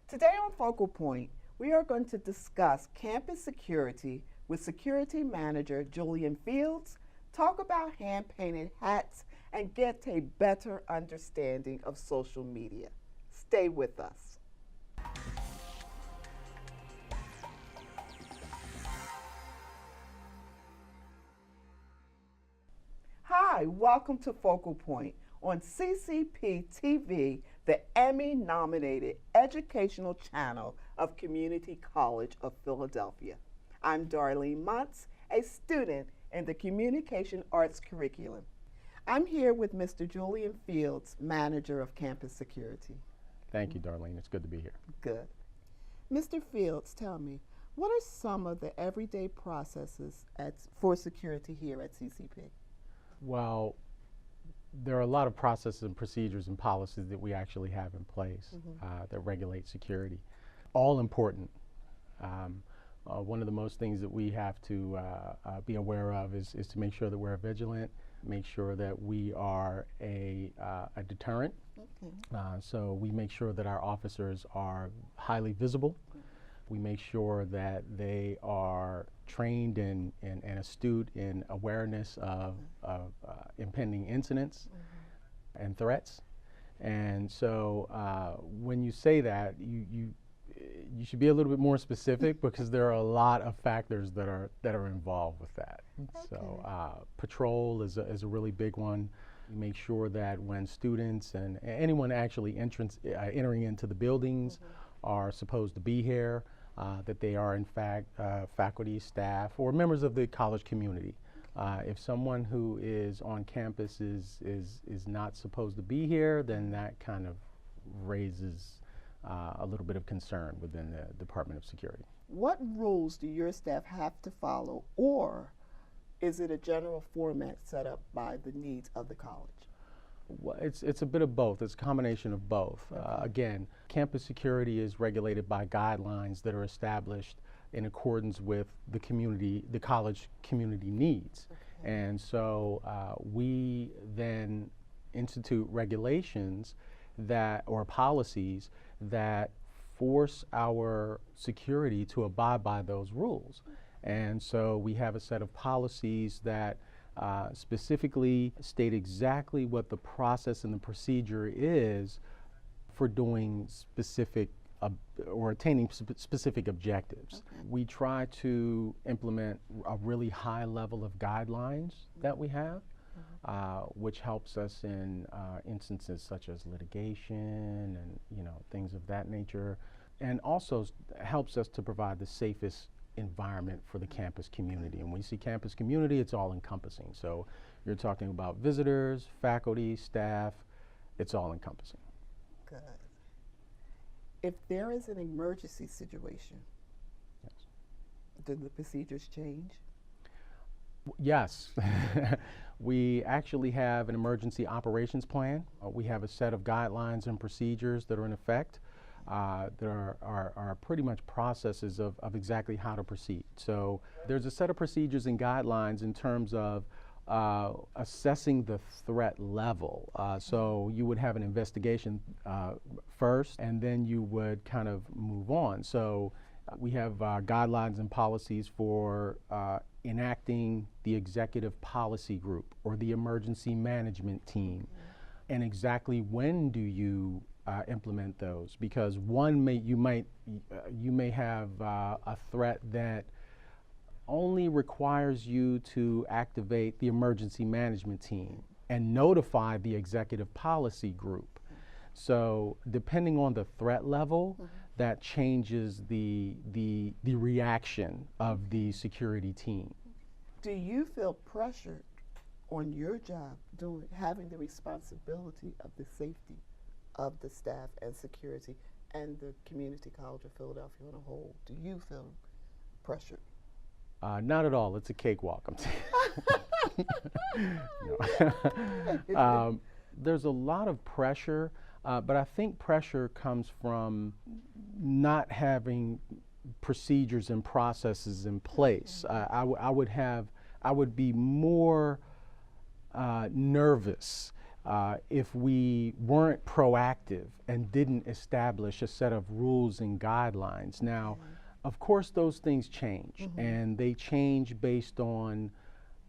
Today on Focal Point, we are going to discuss campus security with Security Manager Julian Fields, talk about hand-painted hats, and get a better understanding of social media. Stay with us. Hi, welcome to Focal Point on CCP TV, the Emmy-nominated educational channel of Community College of Philadelphia. I'm Darlene Muntz, a student in the Communication Arts curriculum. I'm here with Mr. Julian Fields, Manager of Campus Security. Thank you, Darlene. It's good to be here. Good. Mr. Fields, tell me, what are some of the everyday processes for security here at CCP? Well, there are a lot of processes and procedures and policies that we actually have in place that regulate security. All important. One of the most things that we have to be aware of is to make sure that we're vigilant, make sure that we are a deterrent. So we make sure that our officers are highly visible. We make sure that they are trained and astute in awareness of impending incidents and threats. And so when you say that, you should be a little bit more specific because there are a lot of factors that are involved with that. Okay. So patrol is a really big one. We make sure that when students and anyone actually entering into the buildings are supposed to be here, that they are in fact faculty, staff, or members of the college community. If someone who is on campus is not supposed to be here, then that kind of raises a little bit of concern within the Department of Security. What rules do your staff have to follow, or is it a general format set up by the needs of the college? Well, it's a bit of both. It's a combination of both. Again, campus security is regulated by guidelines that are established in accordance with the college community needs. And so we then institute regulations or policies that force our security to abide by those rules. And so we have a set of policies that specifically state exactly what the process and the procedure is for doing specific or attaining specific objectives. We try to implement a really high level of guidelines that we have, which helps us in instances such as litigation and things of that nature, and also helps us to provide the safest environment for the campus community. And when you see campus community, it's all encompassing. So you're talking about visitors, faculty, staff, it's all encompassing. Good. If there is an emergency situation, yes, do the procedures change? Yes. We actually have an emergency operations plan. We have a set of guidelines and procedures that are in effect. There are pretty much processes of exactly how to proceed. So there's a set of procedures and guidelines in terms of assessing the threat level. So you would have an investigation first, and then you would kind of move on. So we have guidelines and policies for enacting the executive policy group or the emergency management team. And exactly when do you implement those? Because you may have a threat that only requires you to activate the emergency management team and notify the executive policy group. So depending on the threat level, that changes the reaction of the security team. Do you feel pressured on your job having the responsibility of the safety of the staff and security and the Community College of Philadelphia on a whole? Do you feel pressured? Not at all. It's a cakewalk. There's a lot of pressure, but I think pressure comes from not having procedures and processes in place. I would be more nervous if we weren't proactive and didn't establish a set of rules and guidelines. Now, of course, those things change, and they change based on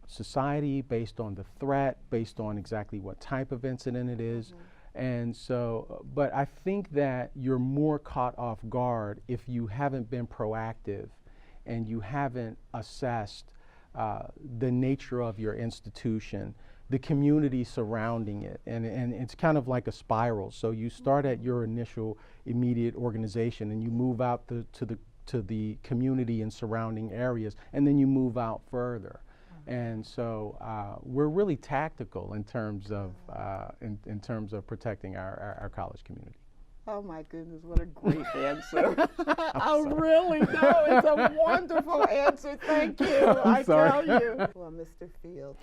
society, based on the threat, based on exactly what type of incident it is. And so, but I think that you're more caught off guard if you haven't been proactive and you haven't assessed the nature of your institution, the community surrounding it, and it's kind of like a spiral. So you start at your initial immediate organization, and you move out to the community and surrounding areas, and then you move out further. And so we're really tactical in terms of in terms of protecting our college community. Oh my goodness, what a great answer. I really know, it's a wonderful answer. Thank you. I tell you. Well, Mr. Fields,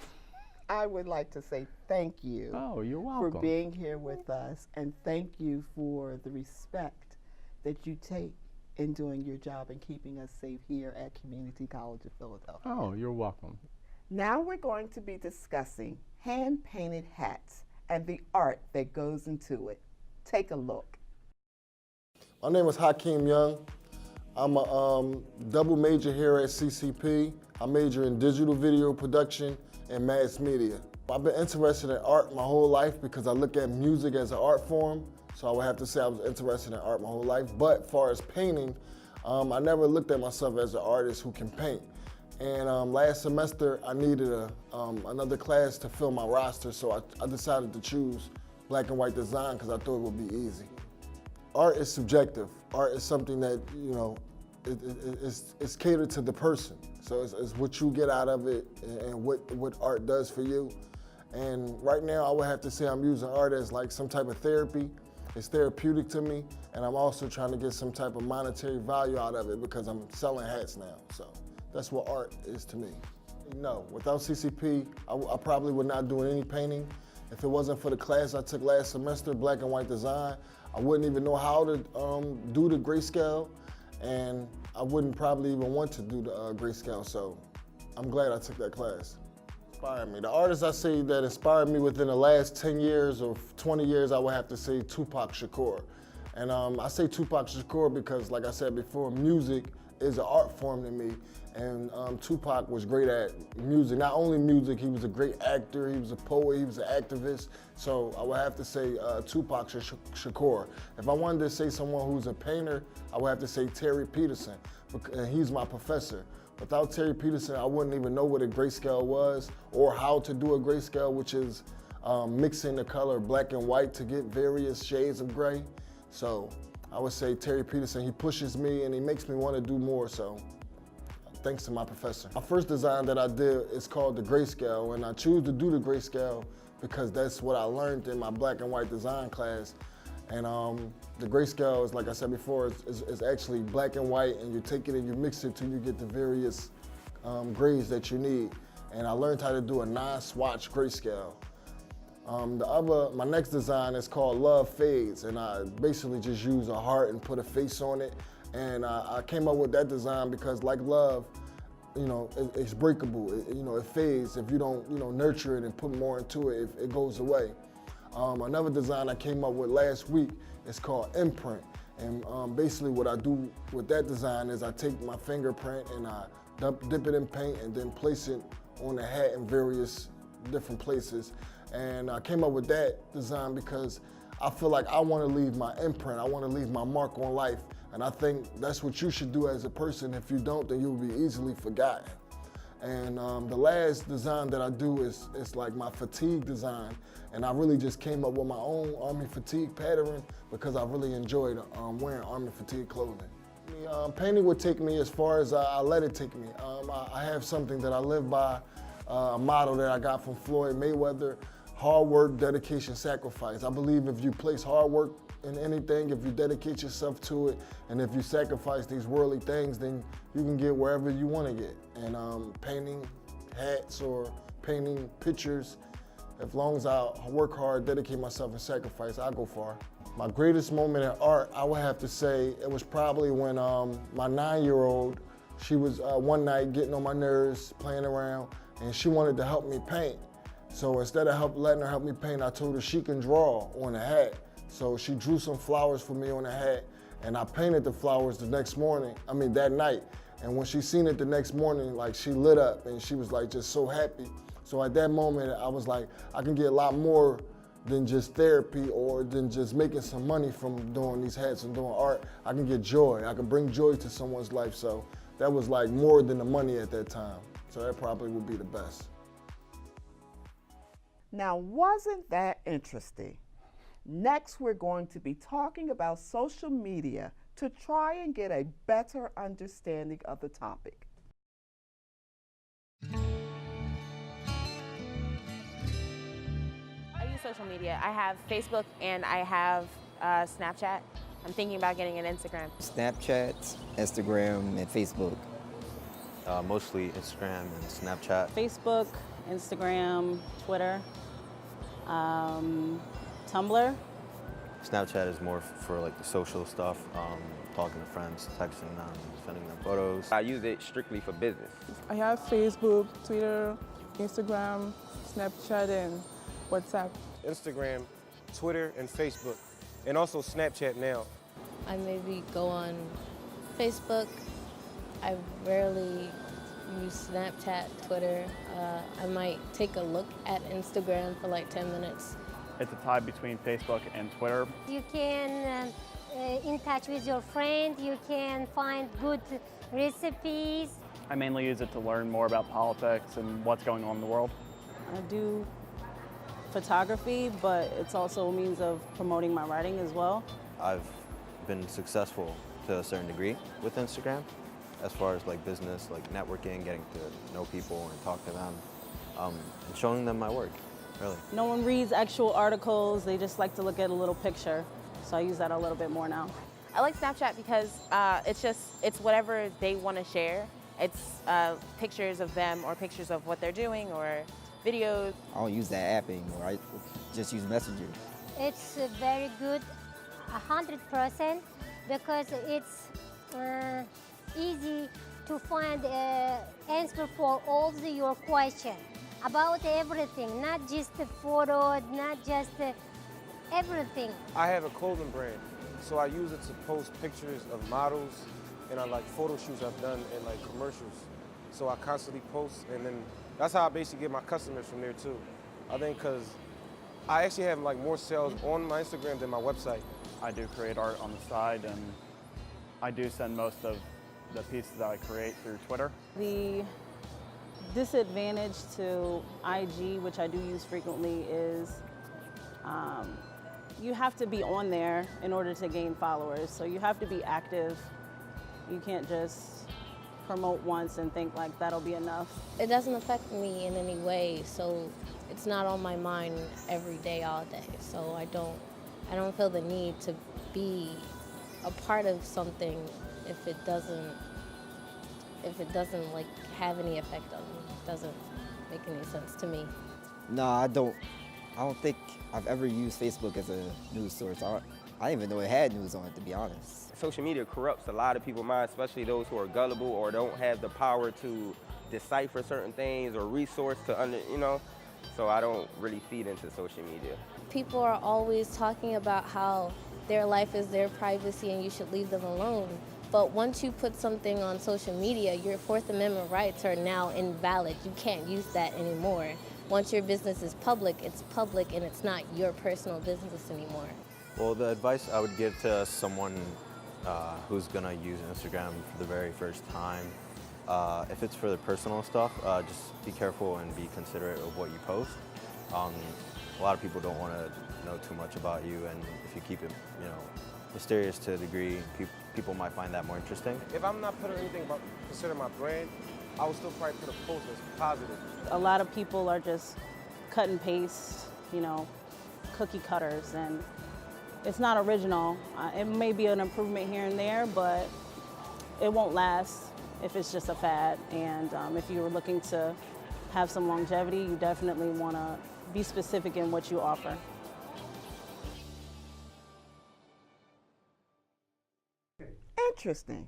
I would like to say thank you. Oh, you're for welcome. being here with us, and thank you for the respect that you take in doing your job and keeping us safe here at Community College of Philadelphia. Oh, you're welcome. Now we're going to be discussing hand-painted hats and the art that goes into it. Take a look. My name is Hakeem Young. I'm a double major here at CCP. I major in digital video production and mass media. I've been interested in art my whole life because I look at music as an art form, so I would have to say I was interested in art my whole life. But as far as painting, I never looked at myself as an artist who can paint. And last semester, I needed another class to fill my roster, so I decided to choose black and white design because I thought it would be easy. Art is subjective. Art is something that, you know, it's catered to the person. So it's what you get out of it and what art does for you. And right now, I would have to say I'm using art as like some type of therapy. It's therapeutic to me, and I'm also trying to get some type of monetary value out of it because I'm selling hats now. So that's what art is to me. No, without CCP, I probably would not do any painting. If it wasn't for the class I took last semester, black and white design, I wouldn't even know how to do the grayscale, and I wouldn't probably even want to do the grayscale, so I'm glad I took that class. Inspired me. The artists I say that inspired me within the last 10 years or 20 years, I would have to say Tupac Shakur. And I say Tupac Shakur because, like I said before, music is an art form to me, and Tupac was great at music. Not only music, he was a great actor, he was a poet, he was an activist, so I would have to say Tupac Shakur. If I wanted to say someone who's a painter, I would have to say Terry Peterson, and he's my professor. Without Terry Peterson, I wouldn't even know what a grayscale was or how to do a grayscale, which is mixing the color black and white to get various shades of gray. So I would say Terry Peterson, he pushes me and he makes me want to do more, so thanks to my professor. My first design that I did is called the grayscale, and I choose to do the grayscale because that's what I learned in my black and white design class. And the grayscale is, like I said before, is actually black and white, and you take it and you mix it till you get the various grays that you need. And I learned how to do a non-swatch grayscale. My next design is called Love Fades, and I basically just use a heart and put a face on it. And I came up with that design because, like love, you know, it's breakable. It fades. If you don't, nurture it and put more into it, it goes away. Another design I came up with last week is called Imprint. And basically what I do with that design is I take my fingerprint and I dip it in paint and then place it on the hat in various different places. And I came up with that design because I feel like I want to leave my imprint. I want to leave my mark on life. And I think that's what you should do as a person. If you don't, then you'll be easily forgotten. And the last design that I do is like my fatigue design. And I really just came up with my own army fatigue pattern because I really enjoyed wearing army fatigue clothing. Painting would take me as far as I let it take me. I have something that I live by, a motto that I got from Floyd Mayweather: hard work, dedication, sacrifice. I believe if you place hard work in anything, if you dedicate yourself to it, and if you sacrifice these worldly things, then you can get wherever you want to get. And painting hats or painting pictures, as long as I work hard, dedicate myself, and sacrifice, I'll go far. My greatest moment in art, I would have to say, it was probably when my 9-year-old, she was one night getting on my nerves, playing around, and she wanted to help me paint. So instead of letting her help me paint, I told her she can draw on a hat. So she drew some flowers for me on a hat, and I painted the flowers that night. And when she seen it the next morning, like, she lit up and she was like just so happy. So at that moment, I was like, I can get a lot more than just therapy or than just making some money from doing these hats and doing art. I can get joy. I can bring joy to someone's life. So that was like more than the money at that time. So that probably would be the best. Now, wasn't that interesting? Next, we're going to be talking about social media to try and get a better understanding of the topic. I use social media. I have Facebook and I have Snapchat. I'm thinking about getting an Instagram. Snapchat, Instagram, and Facebook. Mostly Instagram and Snapchat. Facebook, Instagram, Twitter, Tumblr. Snapchat is more for like the social stuff, talking to friends, texting them, sending them photos. I use it strictly for business. I have Facebook, Twitter, Instagram, Snapchat, and WhatsApp. Instagram, Twitter, and Facebook, and also Snapchat now. I maybe go on Facebook. I rarely use Snapchat, Twitter. I might take a look at Instagram for like 10 minutes. It's a tie between Facebook and Twitter. You can in touch with your friend. You can find good recipes. I mainly use it to learn more about politics and what's going on in the world. I do photography, but it's also a means of promoting my writing as well. I've been successful to a certain degree with Instagram, as far as like business, like networking, getting to know people and talk to them, and showing them my work, really. No one reads actual articles, they just like to look at a little picture. So I use that a little bit more now. I like Snapchat because it's whatever they want to share. It's pictures of them or pictures of what they're doing or videos. I don't use that app anymore. I just use Messenger. It's very good, 100%, because it's easy to find answer for all your questions about everything, not just the photo, not just everything. I have a clothing brand, so I use it to post pictures of models and I like photo shoots I've done and like commercials. So I constantly post, and then that's how I basically get my customers from there too. I think because I actually have like more sales on my Instagram than my website. I do create art on the side, and I do send most of the pieces that I create through Twitter. The disadvantage to IG, which I do use frequently, is you have to be on there in order to gain followers. So you have to be active. You can't just promote once and think like that'll be enough. It doesn't affect me in any way, so it's not on my mind every day, all day. So I don't feel the need to be a part of something if it doesn't like have any effect on me. It doesn't make any sense to me. No, I don't think I've ever used Facebook as a news source. I didn't even know it had news on it, to be honest. Social media corrupts a lot of people's minds, especially those who are gullible or don't have the power to decipher certain things or resource to so I don't really feed into social media. People are always talking about how their life is their privacy and you should leave them alone. But once you put something on social media, your Fourth Amendment rights are now invalid. You can't use that anymore. Once your business is public, it's public and it's not your personal business anymore. Well, the advice I would give to someone who's gonna use Instagram for the very first time, if it's for the personal stuff, just be careful and be considerate of what you post. A lot of people don't want to know too much about you, and if you keep it, mysterious to a degree, people might find that more interesting. If I'm not putting anything about consider my brand, I would still probably put a post that's positive. A lot of people are just cut and paste, cookie cutters, and it's not original. It may be an improvement here and there, but it won't last if it's just a fad. And if you were looking to have some longevity, you definitely want to be specific in what you offer. Interesting.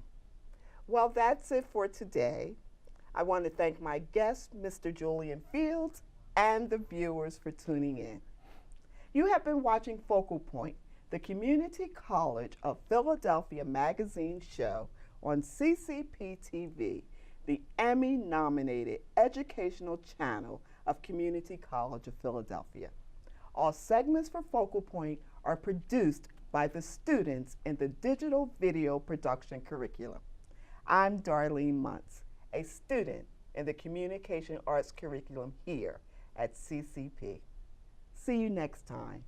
Well, that's it for today. I want to thank my guest, Mr. Julian Fields, and the viewers for tuning in. You have been watching Focal Point, the Community College of Philadelphia magazine show on CCP TV, the Emmy-nominated educational channel of Community College of Philadelphia. All segments for Focal Point are produced by the students in the digital video production curriculum. I'm Darlene Muntz, a student in the Communication Arts curriculum here at CCP. See you next time.